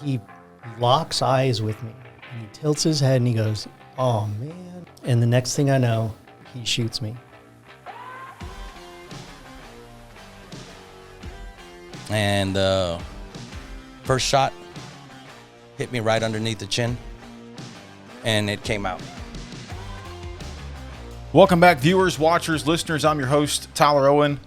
he locks eyes with me, and he tilts his head, and he goes, "Oh, man." And the next thing I know, he shoots me. And first shot hit me right underneath the chin, and it came out. Welcome back, viewers, watchers, listeners. I'm your host, Tyler Owen.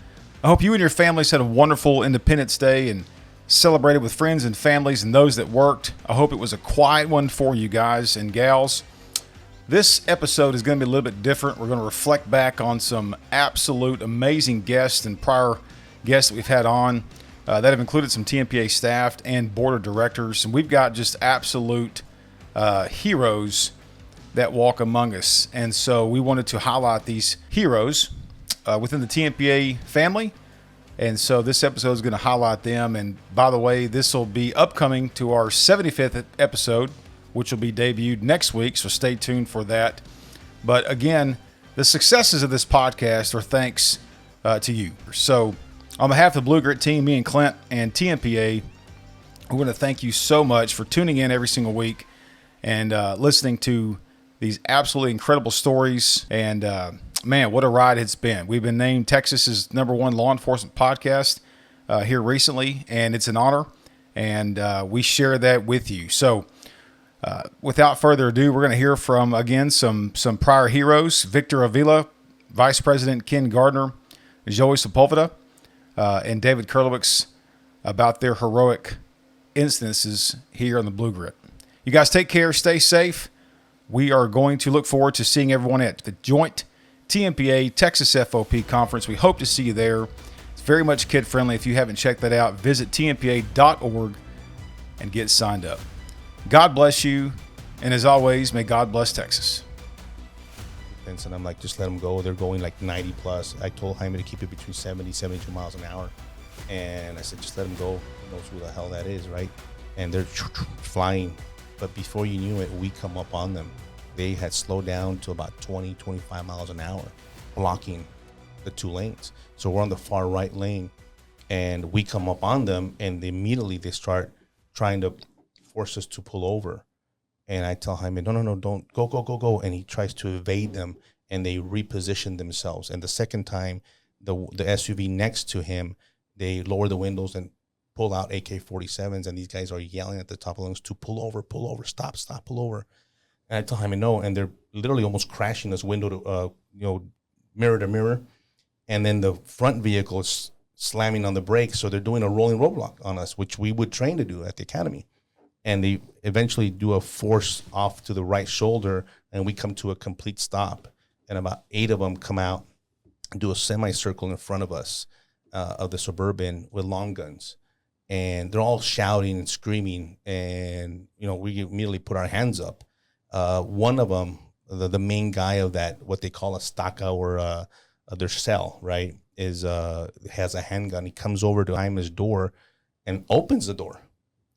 I hope you and your families had a wonderful Independence Day and celebrated with friends and families and those that worked. I hope it was a quiet one for you guys and gals. This episode is going to be a little bit different. We're going to reflect back on some absolute amazing guests and prior guests that we've had on that have included some Tmpa staff and board of directors. And we've got just absolute heroes that walk among us. And so we wanted to highlight these heroes within the Tmpa family. And so this episode is going to highlight them. And by the way, this will be upcoming to our 75th episode, which will be debuted next week. So stay tuned for that. But again, the successes of this podcast are thanks to you. So on behalf of the Blue Grit team, me and Clint and Tmpa, we want to thank you so much for tuning in every single week and listening to these absolutely incredible stories. And man, what a ride it's been. We've been named Texas's #1 law enforcement podcast here recently, and it's an honor. And we share that with you. So without further ado, we're going to hear from, again, some prior heroes: Victor Avila, Vice President Ken Gardner, Joey Sepulveda, and David Kurylowicz about their heroic instances here on the Blue Grit. You guys take care, stay safe. We are going to look forward to seeing everyone at the joint Tmpa Texas FOP conference. We hope to see you there. It's very much kid-friendly. If you haven't checked that out, visit tmpa.org and get signed up. God bless you, and as always, may God bless Texas. And I'm like, just let them go. They're going like 90 plus. I told Jaime to keep it between 70, 72 miles an hour. And I said, just let them go. Who knows who the hell that is, right? And they're flying. But before you knew it, we come up on them. They had slowed down to about 20, 25 miles an hour, blocking the two lanes. So we're on the far right lane, and we come up on them, and immediately they start trying to force us to pull over. And I tell Jaime, no, don't, go. And he tries to evade them, and they reposition themselves. And the second time, the SUV next to him, they lower the windows and pull out AK-47s, and these guys are yelling at the top of the lungs to pull over, stop, pull over. And I tell Jaime no, and they're literally almost crashing us window to, mirror to mirror. And then the front vehicle is slamming on the brakes, so they're doing a rolling roadblock on us, which we would train to do at the academy. And they eventually do a force off to the right shoulder, and we come to a complete stop. And about 8 of them come out and do a semicircle in front of us of the Suburban with long guns. And they're all shouting and screaming, and we immediately put our hands up. One of them, the main guy of that, what they call a staka or their cell, right, has a handgun. He comes over to Jaime's door and opens the door.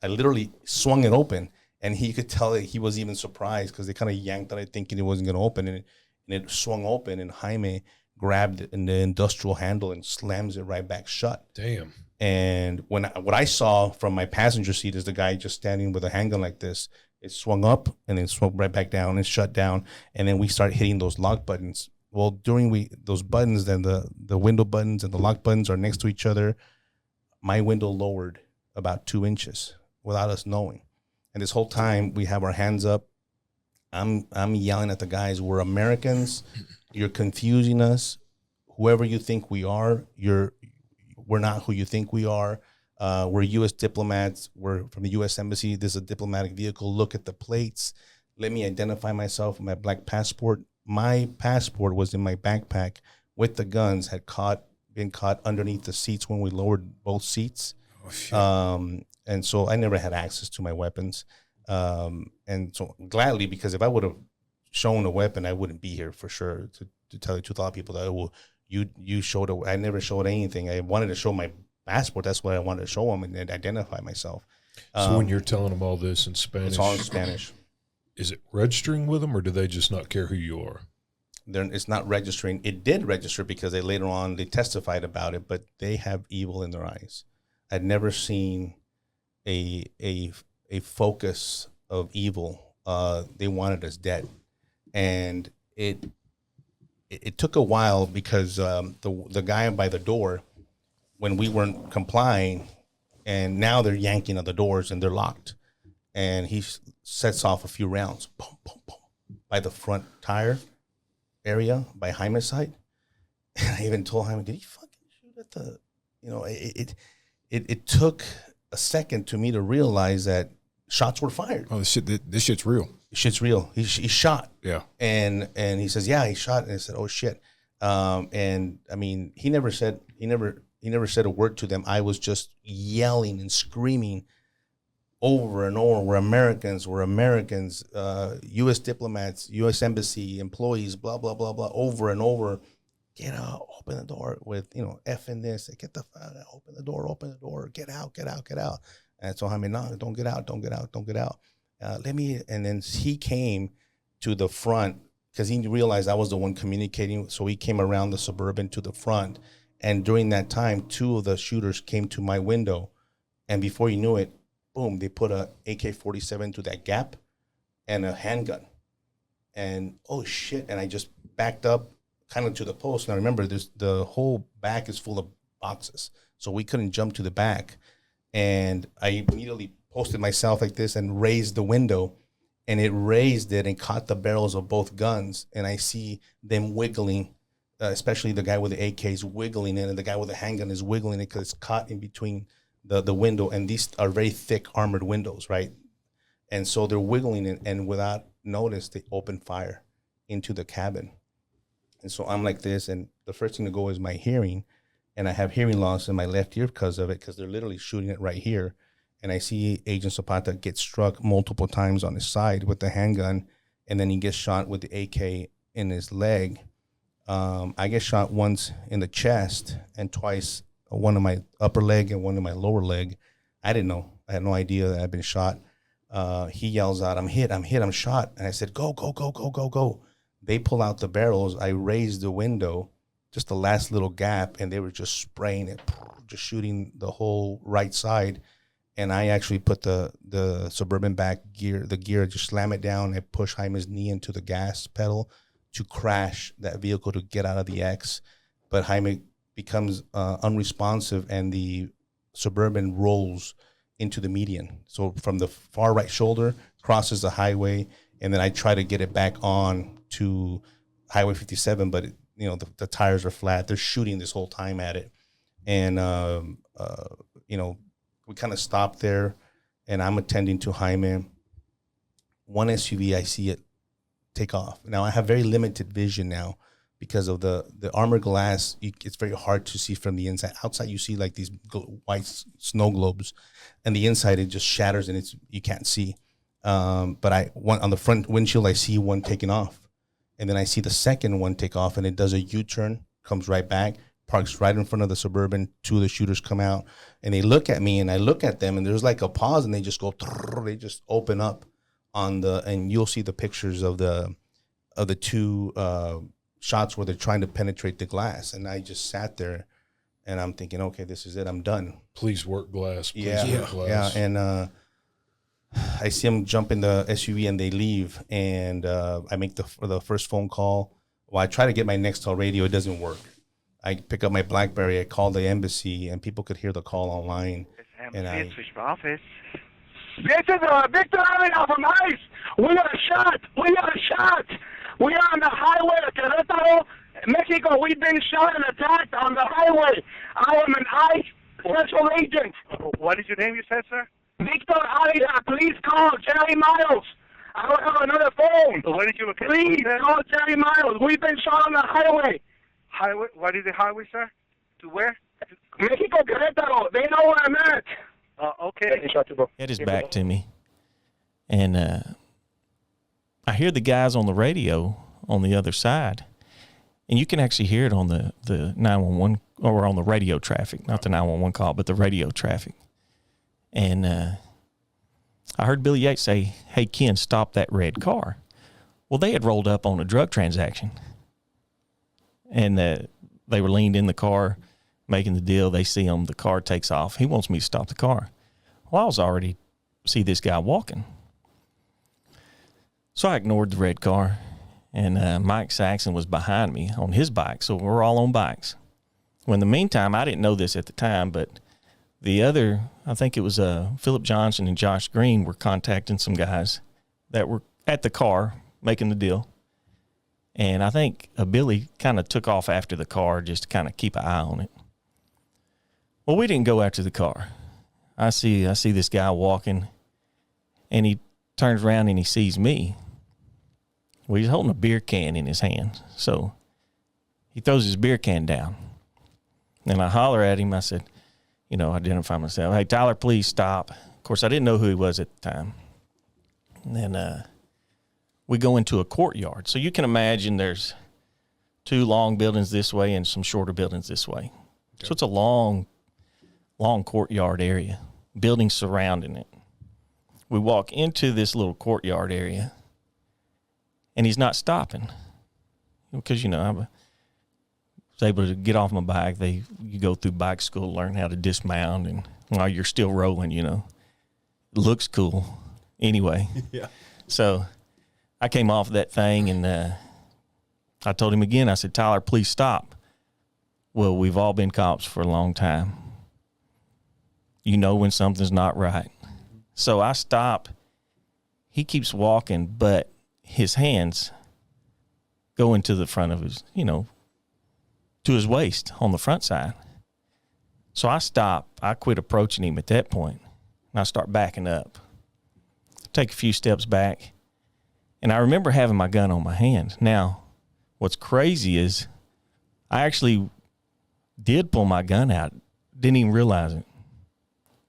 I literally swung it open, and he could tell that he was even surprised because they kind of yanked on it thinking it wasn't going to open, and it swung open, and Jaime grabbed it in the industrial handle and slams it right back shut. Damn. And what I saw from my passenger seat is the guy just standing with a handgun like this. It swung up and then swung right back down and shut down. And then we start hitting those lock buttons. Well, during those buttons, then the window buttons and the lock buttons are next to each other. My window lowered about 2 inches without us knowing. And this whole time we have our hands up. I'm yelling at the guys, we're Americans. You're confusing us. Whoever you think we are, we're not who you think we are. We're U.S. diplomats. We're from the U.S. Embassy. This is a diplomatic vehicle. Look at the plates. Let me identify myself with my black passport. My passport was in my backpack with the guns, had been caught underneath the seats when we lowered both seats. Oh, shit. And so I never had access to my weapons. And so gladly, because if I would have shown a weapon, I wouldn't be here for sure. To tell you the truth, a lot of people that, well, you showed I never showed anything. I wanted to show my passport. That's what I wanted to show them and identify myself. So when you're telling them all this in Spanish, it's all in Spanish. Is it registering with them, or do they just not care who you are? It's not registering. It did register because later on they testified about it, but they have evil in their eyes. I'd never seen a a focus of evil. They wanted us dead, and it took a while because the guy by the door, when we weren't complying, and now they're yanking on the doors and they're locked, and he sets off a few rounds, boom, boom, boom, by the front tire area by Jaime's side. And I even told Jaime, did he fucking shoot at the, it took a second to me to realize that shots were fired. Oh, this shit's real. Shit's real. He shot. Yeah. And he says, yeah, he shot. And I said, oh shit. And I mean, he never said a word to them. I was just yelling and screaming over and over. We're Americans. U.S. diplomats, U.S. embassy employees, blah, blah, blah, blah, over and over. Get out, open the door with, F in this. Get the fuck out, open the door, get out. And so I mean, no, don't get out. And then he came to the front because he realized I was the one communicating. So he came around the Suburban to the front. And during that time, 2 of the shooters came to my window. And before you knew it, boom, they put a AK-47 to that gap and a handgun. And oh shit. And I just backed up kind of to the post. Now remember, the whole back is full of boxes. So we couldn't jump to the back. And I immediately posted myself like this and raised the window, and it raised it and caught the barrels of both guns. And I see them wiggling, especially the guy with the AK is wiggling it, and the guy with the handgun is wiggling it because it's caught in between the window. And these are very thick armored windows, right? And so they're wiggling it, and without notice, they open fire into the cabin. And so I'm like this, and the first thing to go is my hearing. And I have hearing loss in my left ear because of it, because they're literally shooting it right here. And I see Agent Zapata get struck multiple times on his side with the handgun, and then he gets shot with the AK in his leg. I get shot once in the chest and twice, one in my upper leg and one in my lower leg. I didn't know. I had no idea that I'd been shot. He yells out, I'm hit, I'm shot. And I said, go. They pull out the barrels. I raised the window, just the last little gap, and they were just spraying it, just shooting the whole right side. And I actually put the Suburban back gear, just slam it down. I push Jaime's knee into the gas pedal to crash that vehicle to get out of the X. But Jaime becomes unresponsive, and the Suburban rolls into the median. So from the far right shoulder, crosses the highway, and then I try to get it back on to Highway 57, but the tires are flat. They're shooting this whole time at it. And, we kind of stopped there, and I'm attending to Jaime. One SUV, I see it take off. Now, I have very limited vision now because of the armor glass. It's very hard to see from the inside. Outside, you see like these white snow globes, and the inside, it just shatters, and you can't see. But on the front windshield, I see one taking off. And then I see the second one take off, and it does a U-turn, comes right back, parks right in front of the Suburban. 2 of the shooters come out, and they look at me, and I look at them, and there's like a pause, and they just go, they just open up and you'll see the pictures of the 2 shots where they're trying to penetrate the glass. And I just sat there, and I'm thinking, okay, this is it. I'm done. Please work glass. Work glass. Yeah. And I see them jump in the SUV, and they leave. And I make the first phone call. Well, I try to get my Nextel radio. It doesn't work. I pick up my BlackBerry. I call the embassy, and people could hear the call online. And switch for office. This is Victor Avila from ICE. We got a shot. We are on the highway to Querétaro, Mexico. We've been shot and attacked on the highway. I am an ICE special agent. What is your name, you said, sir? Victor Avila. Please call Jerry Miles. I don't have another phone. Where did you look at? Please call Jerry Miles. We've been shot on the highway. Highway? What is the highway, sir? To where? Mexico, Querétaro. They know where I'm at. Okay. Had his back to me, and I hear the guys on the radio on the other side, and you can actually hear it on the 911 or on the radio traffic, not the 911 call, but the radio traffic. And I heard Billy Yates say, "Hey, Ken, stop that red car." Well, they had rolled up on a drug transaction, and they were leaned in the car, making the deal. They see him. The car takes off. He wants me to stop the car. Well, I was already see this guy walking. So I ignored the red car, and Mike Saxon was behind me on his bike. So we're all on bikes. Well, in the meantime, I didn't know this at the time, but the other, I think it was Philip Johnson and Josh Green were contacting some guys that were at the car making the deal. And I think Billy kind of took off after the car just to kind of keep an eye on it. Well, we didn't go after the car. I see this guy walking, and he turns around and he sees me. Well, he's holding a beer can in his hand. So he throws his beer can down. And I holler at him. I said, identify myself. Hey, Tyler, please stop. Of course, I didn't know who he was at the time. And then we go into a courtyard. So you can imagine there's 2 long buildings this way and some shorter buildings this way. Okay. So it's a long courtyard area, buildings surrounding it. We walk into this little courtyard area, and he's not stopping because, I was able to get off my bike. You go through bike school, learn how to dismount, and while you're still rolling, it looks cool anyway. Yeah. So I came off that thing, and I told him again, I said, Tyler, please stop. Well, we've all been cops for a long time. You know when something's not right. So I stop. He keeps walking, but his hands go into the front of his, to his waist on the front side. So I stop. I quit approaching him at that point, and I start backing up. Take a few steps back, and I remember having my gun on my hand. Now, what's crazy is I actually did pull my gun out. Didn't even realize it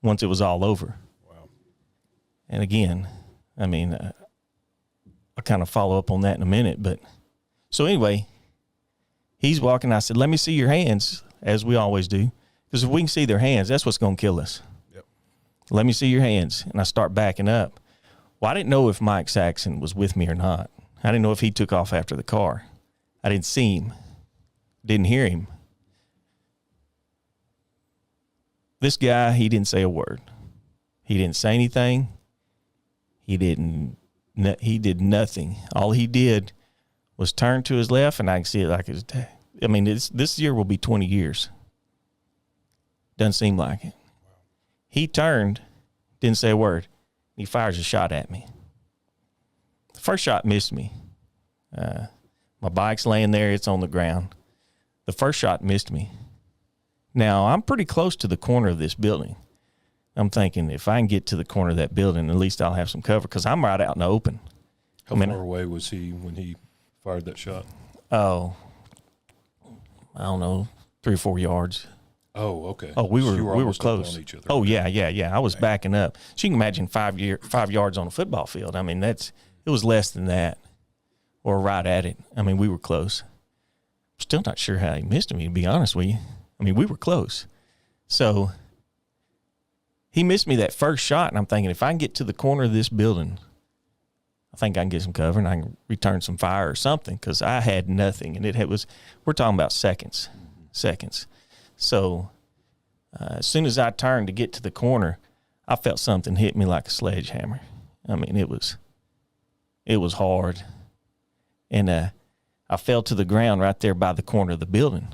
once it was all over. Wow. And again, I kind of follow up on that in a minute. But so anyway, he's walking. I said, let me see your hands, as we always do. Because if we can see their hands, that's what's going to kill us. Yep. Let me see your hands. And I start backing up. Well, I didn't know if Mike Saxon was with me or not. I didn't know if he took off after the car. I didn't see him. Didn't hear him. This guy, he didn't say a word. He didn't say anything. He did nothing. All he did was turn to his left, and I can see it like this year will be 20 years. Doesn't seem like it. He turned, didn't say a word. He fires a shot at me. The first shot missed me. My bike's laying there. It's on the ground. The first shot missed me. Now, I'm pretty close to the corner of this building. I'm thinking if I can get to the corner of that building, at least I'll have some cover because I'm right out in the open. How far away was he when he fired that shot? Oh, I don't know, 3 or 4 yards. Oh, okay. Oh, we were close. On each other. Oh, yeah. I was backing up. So you can imagine 5 yards on a football field. It was less than that, or right at it. We were close. Still not sure how he missed me, to be honest with you. We were close. So he missed me that first shot, and I'm thinking if I can get to the corner of this building, I think I can get some cover and I can return some fire or something because I had nothing. And we're talking about seconds. So as soon as I turned to get to the corner, I felt something hit me like a sledgehammer. It was hard. And I fell to the ground right there by the corner of the building.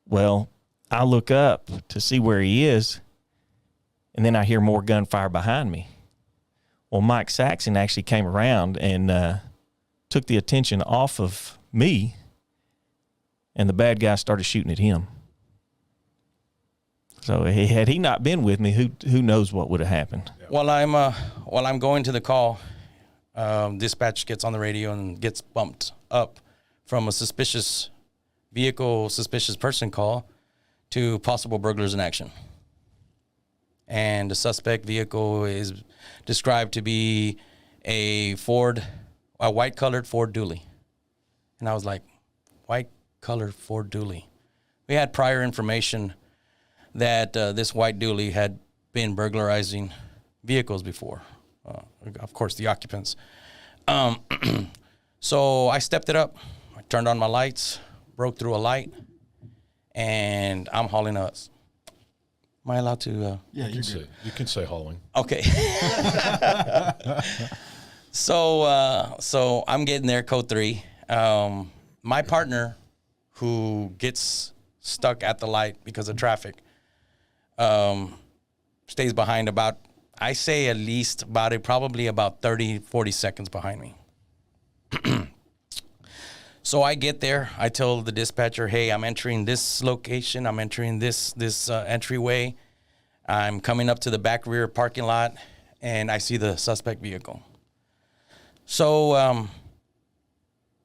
Well, I look up to see where he is, and then I hear more gunfire behind me. Well, Mike Saxon actually came around and took the attention off of me, and the bad guy started shooting at him. So had he not been with me, who knows what would have happened? While I'm going to the call, dispatch gets on the radio and gets bumped up from a suspicious vehicle, suspicious person call to possible burglars in action. And the suspect vehicle is described to be a white-colored Ford Dually. And I was like, white-colored Ford Dually. We had prior information that this white Dually had been burglarizing vehicles before. Of course, the occupants. So I stepped it up. I turned on my lights, broke through a light, and I'm hauling us. Am I allowed to? Yeah, You can say hauling. Okay. So I'm getting there, code 3. My partner, who gets stuck at the light because of traffic, stays behind about, I say at least probably about 30, 40 seconds behind me. So I get there. I tell the dispatcher, hey, I'm entering this location. I'm entering this entryway. I'm coming up to the back rear parking lot, and I see the suspect vehicle. So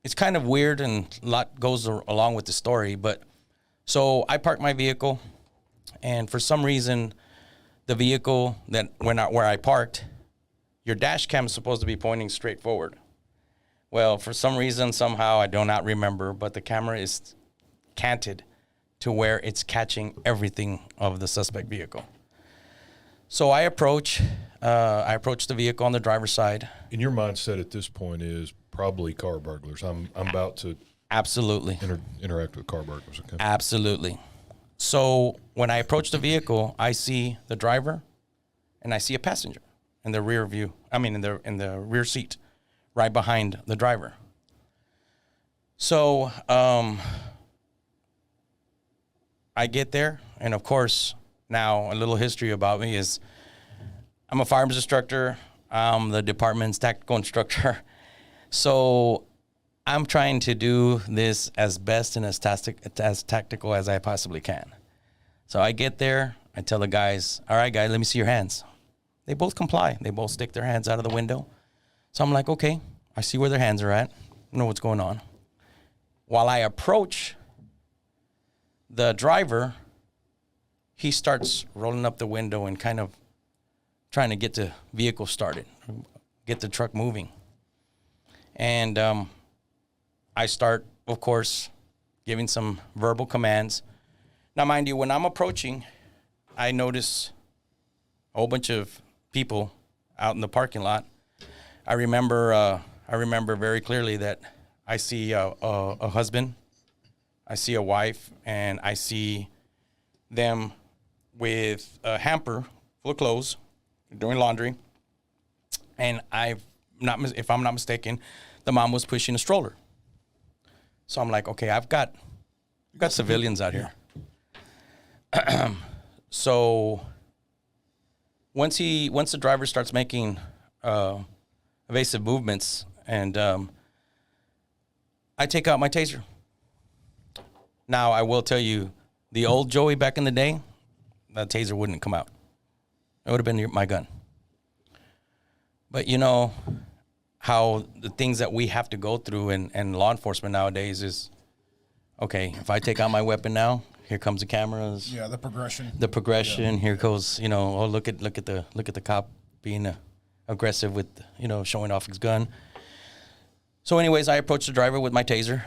it's kind of weird, and a lot goes along with the story. But so I park my vehicle, and for some reason, the vehicle that where I parked, your dash cam is supposed to be pointing straight forward. Well, for some reason, somehow, I do not remember, but the camera is canted to where it's catching everything of the suspect vehicle. So I approach the vehicle on the driver's side. And your mindset at this point is probably car burglars. I'm about to Absolutely. Interact with car burglars. Okay. Absolutely. So when I approach the vehicle, I see the driver, and I see a passenger in the rear view. I mean, in the rear seat, right behind the driver. So I get there, and of course, now a little history about me is I'm a firearms instructor. I'm the department's tactical instructor. So I'm trying to do this as best and as tactical as I possibly can. So I get there. I tell the guys, all right, guys, let me see your hands. They both comply. They both stick their hands out of the window. So I'm like, okay, I see where their hands are at. I know what's going on. While I approach the driver, he starts rolling up the window and kind of trying to get the vehicle started, get the truck moving. And I start, of course, giving some verbal commands. Now, mind you, when I'm approaching, I notice a whole bunch of people out in the parking lot. I remember very clearly that I see a husband, I see a wife, and I see them with a hamper full of clothes, doing laundry. And if I'm not mistaken, the mom was pushing a stroller. So I'm like, okay, I've got civilians out here. So once the driver starts making evasive movements, and I take out my taser. Now, I will tell you, the old Joey back in the day, that taser wouldn't come out. It would have been my gun. But you know how the things that we have to go through in law enforcement nowadays is, okay, if I take out my weapon now, here comes the cameras. Yeah, the progression. Yeah. Here goes, oh, look at the cop being aggressive with, showing off his gun. So anyways, I approach the driver with my taser,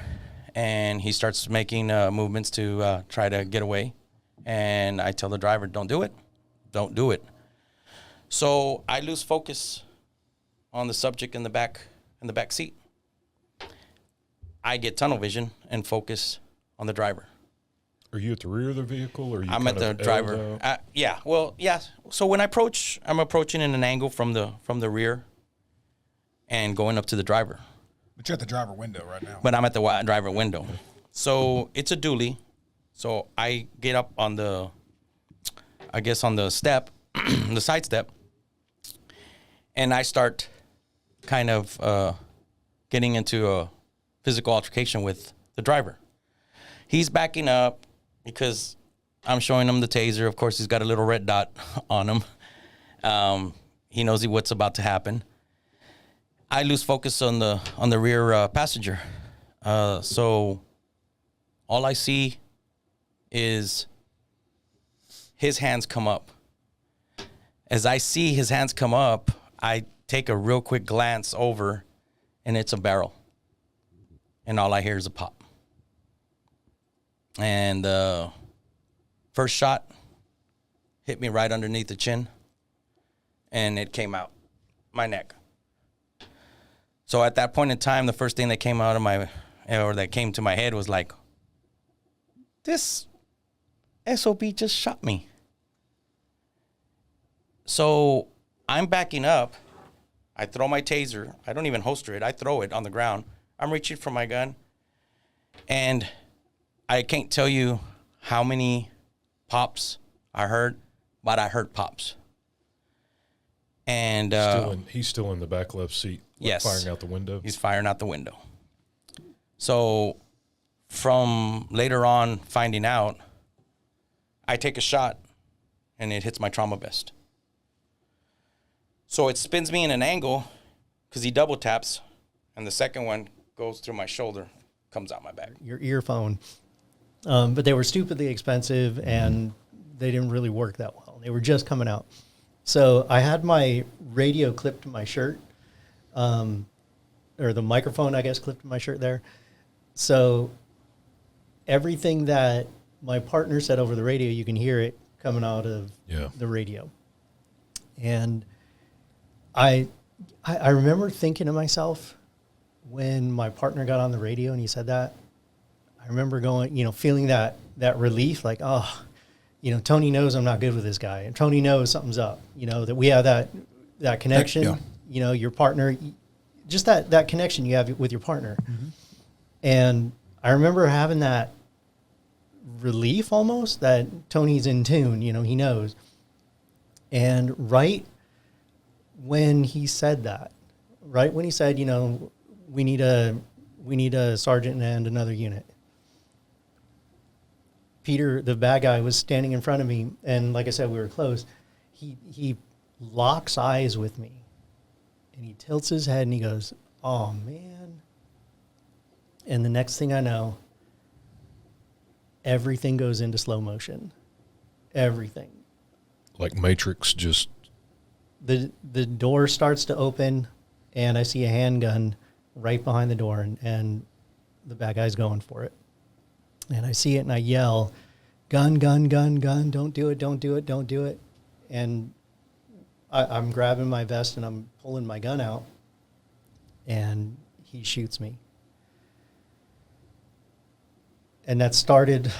and he starts making movements to try to get away. And I tell the driver, don't do it. So I lose focus on the subject in the back seat. I get tunnel vision and focus on the driver. Are you at the rear of the vehicle, or are you I'm at the driver. Yeah. Well, yeah. So when I'm approaching in an angle from the rear and going up to the driver. But you're at the driver window right now. But I'm at the driver window. So it's a dually. So I get up on the step, the side step, and I start kind of getting into a physical altercation with the driver. He's backing up because I'm showing him the taser. Of course, he's got a little red dot on him. He knows what's about to happen. I lose focus on the rear passenger. So all I see is his hands come up. As I see his hands come up, I take a real quick glance over, and it's a barrel. And all I hear is a pop. And the first shot hit me right underneath the chin, and it came out my neck. So at that point in time, the first thing that came out of that came to my head was like, this SOB just shot me. So I'm backing up. I throw my taser. I don't even holster it. I throw it on the ground. I'm reaching for my gun. And I can't tell you how many pops I heard, but I heard pops. And he's still in the back left seat. Yes. Firing out the window. He's firing out the window. So from later on finding out, I take a shot and it hits my trauma vest. So it spins me in an angle because he double taps, and the second one goes through my shoulder, comes out my back. Your earphone. But they were stupidly expensive, and they didn't really work that well. They were just coming out. So I had my radio clipped to my shirt, or the microphone, I guess, clipped to my shirt there. So everything that my partner said over the radio, you can hear it coming out of the radio. And I remember thinking to myself when my partner got on the radio and he said that, I remember going, feeling that relief, like, oh, Tony knows I'm not good with this guy. And Tony knows something's up, that we have that connection, your partner, just that connection you have with your partner. Mm-hmm. And I remember having that relief almost that Tony's in tune, he knows. And right when he said that, we need a sergeant and another unit, Peter, the bad guy, was standing in front of me, and like I said, we were close. He locks eyes with me, and he tilts his head, and he goes, "Oh, man." And the next thing I know, everything goes into slow motion. Everything. Like Matrix, just... The door starts to open, and I see a handgun right behind the door, and the bad guy's going for it. And I see it, and I yell, "Gun, gun, gun, gun, don't do it, don't do it, don't do it." And I'm grabbing my vest, and I'm pulling my gun out, and he shoots me. And that started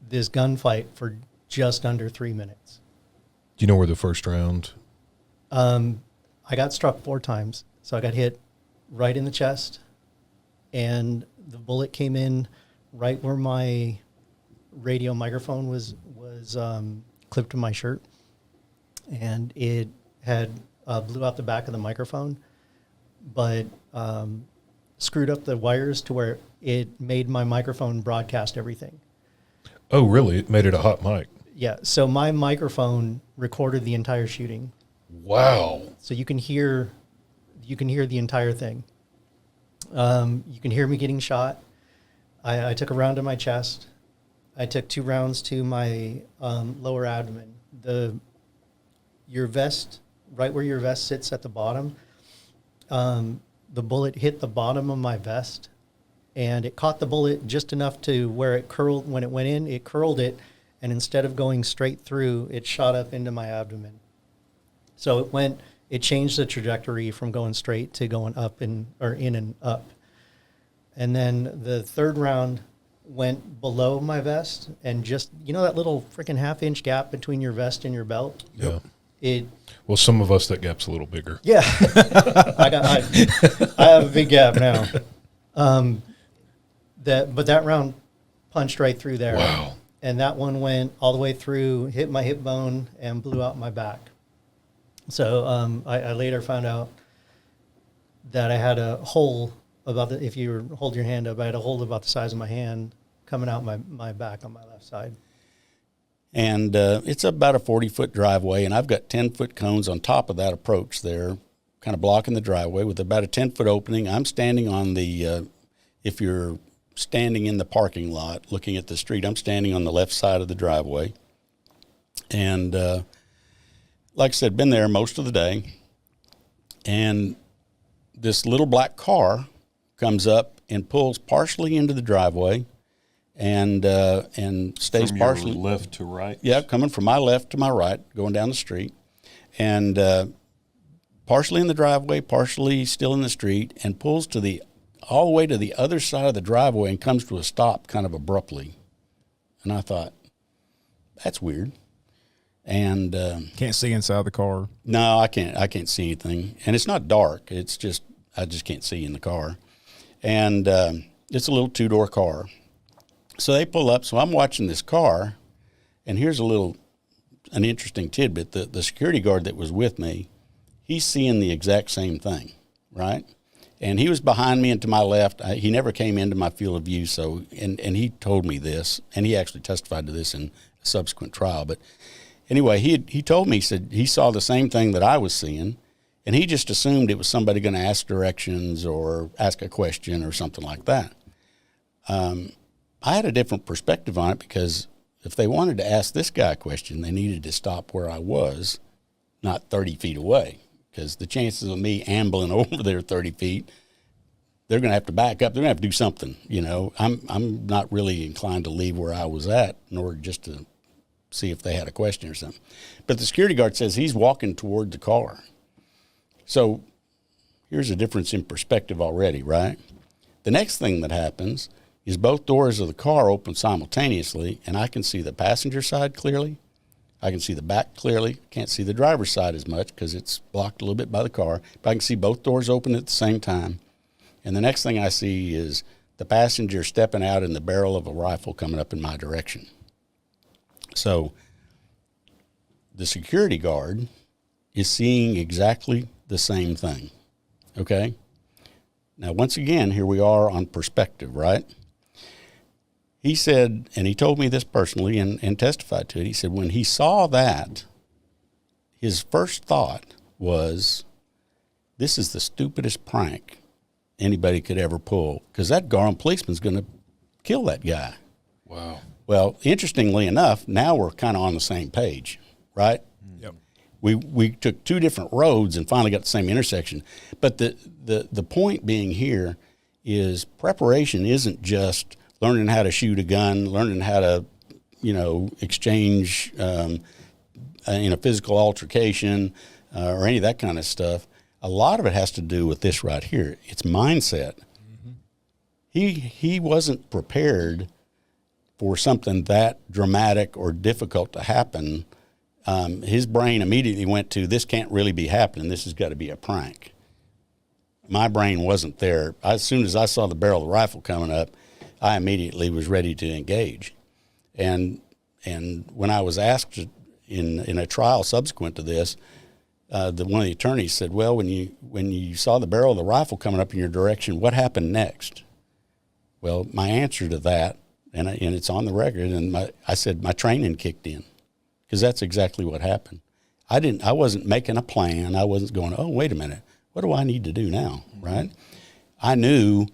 this gunfight for just under 3 minutes. Do you know where the first round? I got struck 4 times. So I got hit right in the chest, and the bullet came in right where my radio microphone was clipped to my shirt, and it had blew out the back of the microphone, but screwed up the wires to where it made my microphone broadcast everything. Oh, really? It made it a hot mic. Yeah, so my microphone recorded the entire shooting. Wow. So you can hear the entire thing. You can hear me getting shot. I took a round to my chest. I took 2 rounds to my lower abdomen. Your vest, right where your vest sits at the bottom, the bullet hit the bottom of my vest, and it caught the bullet just enough to where it curled. When it went in, it curled it, and instead of going straight through, it shot up into my abdomen. So it changed the trajectory from going straight to going up in and up. And then the 3rd round went below my vest, and just, that little freaking half-inch gap between your vest and your belt? Yeah. Well, some of us, that gap's a little bigger. Yeah. I have a big gap now. But that round punched right through there. Wow. And that one went all the way through, hit my hip bone, and blew out my back. So I later found out that I had a hole if you hold your hand up, I had a hole about the size of my hand coming out my back on my left side. And it's about a 40-foot driveway, and I've got 10-foot cones on top of that approach there, kind of blocking the driveway with about a 10-foot opening. I'm standing on if you're standing in the parking lot looking at the street, I'm standing on the left side of the driveway. And like I said, been there most of the day. And this little black car comes up and pulls partially into the driveway and stays from partially your left to right. Yeah, coming from my left to my right, going down the street, and partially in the driveway, partially still in the street, and pulls all the way to the other side of the driveway and comes to a stop kind of abruptly. And I thought, that's weird. And Can't see inside the car. no, I can't see anything, and it's not dark. It's just I just can't see in the car, and it's a little 2-door car. So they pull up. So I'm watching this car, and here's an interesting tidbit. The security guard that was with me, he's seeing the exact same thing, right? And he was behind me and to my left. He never came into my field of view. So and he told me this, and he actually testified to this in a subsequent trial, but. Anyway, he told me, he said he saw the same thing that I was seeing, and he just assumed it was somebody going to ask directions or ask a question or something like that. I had a different perspective on it because if they wanted to ask this guy a question, they needed to stop where I was, not 30 feet away, because the chances of me ambling over there 30 feet, they're going to have to back up. They're going to have to do something. You know, I'm not really inclined to leave where I was at in order just to see if they had a question or something. But the security guard says he's walking toward the car. So here's a difference in perspective already, right? The next thing that happens is both doors of the car open simultaneously, and I can see the passenger side clearly. I can see the back clearly. Can't see the driver's side as much because it's blocked a little bit by the car. But I can see both doors open at the same time. And the next thing I see is the passenger stepping out in the barrel of a rifle coming up in my direction. So the security guard is seeing exactly the same thing, okay? Now, once again, here we are on perspective, right? He said, and he told me this personally and testified to it, he said when he saw that, his first thought was, this is the stupidest prank anybody could ever pull because that Garland policeman's going to kill that guy. Wow. Well, interestingly enough, now we're kind of on the same page, right? Yep. We took 2 different roads and finally got the same intersection. But the point being here is preparation isn't just learning how to shoot a gun, learning how to, exchange in a physical altercation or any of that kind of stuff. A lot of it has to do with this right here. It's mindset. Mm-hmm. He wasn't prepared for something that dramatic or difficult to happen. His brain immediately went to, this can't really be happening. This has got to be a prank. My brain wasn't there. As soon as I saw the barrel of the rifle coming up, I immediately was ready to engage. And when I was asked in a trial subsequent to this, one of the attorneys said, well, when you saw the barrel of the rifle coming up in your direction, what happened next? Well, my answer to that, and it's on the record, and I said my training kicked in, because that's exactly what happened. I wasn't making a plan. I wasn't going, oh, wait a minute, what do I need to do now, right? I knew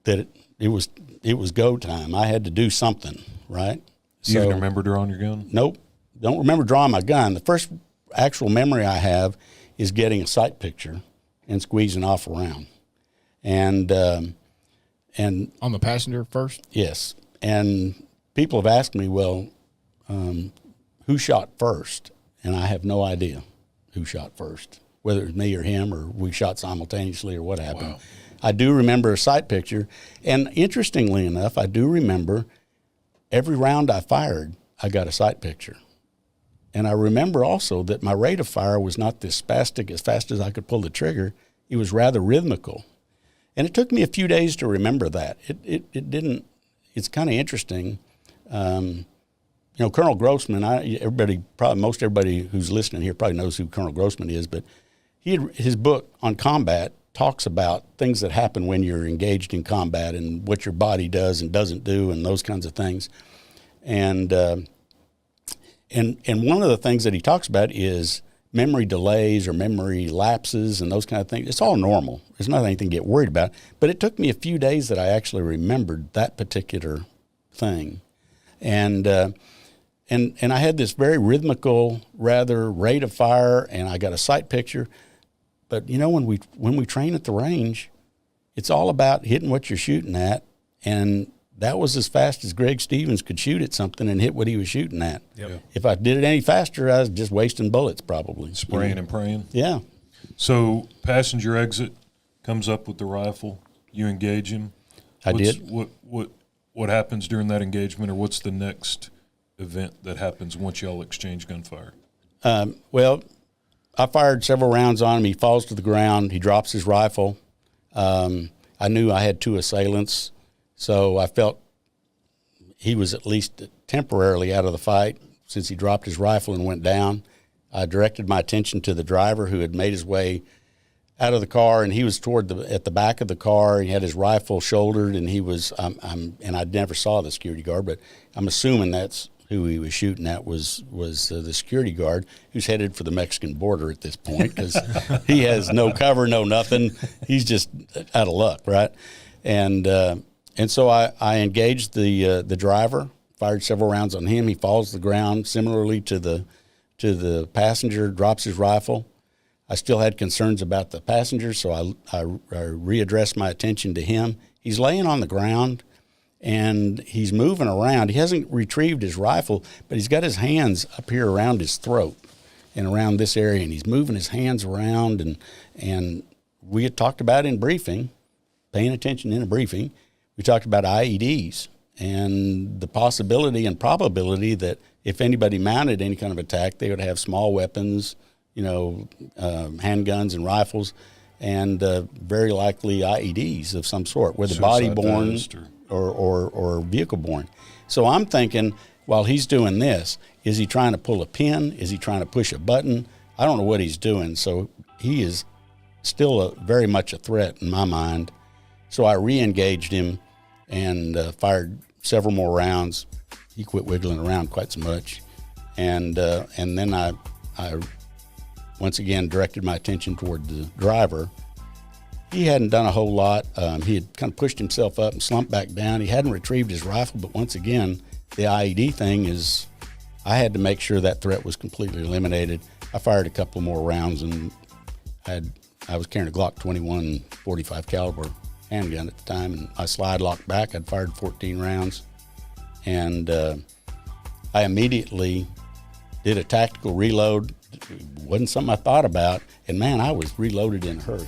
that it was go time. I had to do something, right? Do you even remember drawing your gun? Nope, don't remember drawing my gun. The first actual memory I have is getting a sight picture and squeezing off around, and on the passenger first? Yes. And people have asked me, well, who shot first? And I have no idea who shot first, whether it was me or him or we shot simultaneously or what happened. Wow. I do remember a sight picture. And interestingly enough, I do remember every round I fired, I got a sight picture. And I remember also that my rate of fire was not this spastic, as fast as I could pull the trigger. It was rather rhythmical. And it took me a few days to remember that. It didn't, it's kind of interesting. Colonel Grossman, most everybody who's listening here probably knows who Colonel Grossman is, but his book on combat talks about things that happen when you're engaged in combat and what your body does and doesn't do and those kinds of things. And one of the things that he talks about is memory delays or memory lapses and those kind of things. It's all normal. There's not anything to get worried about. But it took me a few days that I actually remembered that particular thing. And I had this very rhythmical, rather rate of fire, and I got a sight picture. But when we train at the range, it's all about hitting what you're shooting at, and that was as fast as Greg Stevens could shoot at something and hit what he was shooting at. Yep. If I did it any faster, I was just wasting bullets probably. Spraying and praying? Yeah. So passenger exit comes up with the rifle. You engage him. I did. What happens during that engagement, or what's the next event that happens once y'all exchange gunfire? Well, I fired several rounds on him. He falls to the ground. He drops his rifle. I knew I had 2 assailants, so I felt he was at least temporarily out of the fight since he dropped his rifle and went down. I directed my attention to the driver who had made his way out of the car, and he was at the back of the car. He had his rifle shouldered, and he was and I never saw the security guard, but I'm assuming that's who he was shooting at was the security guard, who's headed for the Mexican border at this point because he has no cover, no nothing. He's just out of luck, right? And so I engaged the driver, fired several rounds on him. He falls to the ground, similarly to the passenger, drops his rifle. I still had concerns about the passenger, so I readdressed my attention to him. He's laying on the ground, and he's moving around. He hasn't retrieved his rifle, but he's got his hands up here around his throat and around this area, and he's moving his hands around. And we had talked about in briefing, paying attention in a briefing, we talked about IEDs and the possibility and probability that if anybody mounted any kind of attack, they would have small weapons, handguns and rifles, and very likely IEDs of some sort, whether body-borne or vehicle-borne. So I'm thinking, while he's doing this, is he trying to pull a pin? Is he trying to push a button? I don't know what he's doing. So he is still very much a threat in my mind. So I re-engaged him and fired several more rounds. He quit wiggling around quite so much. And then I once again directed my attention toward the driver. He hadn't done a whole lot. He had kind of pushed himself up and slumped back down. He hadn't retrieved his rifle, but once again, the IED thing is, I had to make sure that threat was completely eliminated. I fired a couple more rounds, and I was carrying a Glock 21 45 caliber handgun at the time, and I slide locked back. I'd fired 14 rounds, and I immediately did a tactical reload. It wasn't something I thought about, and man, I was reloaded in a hurry.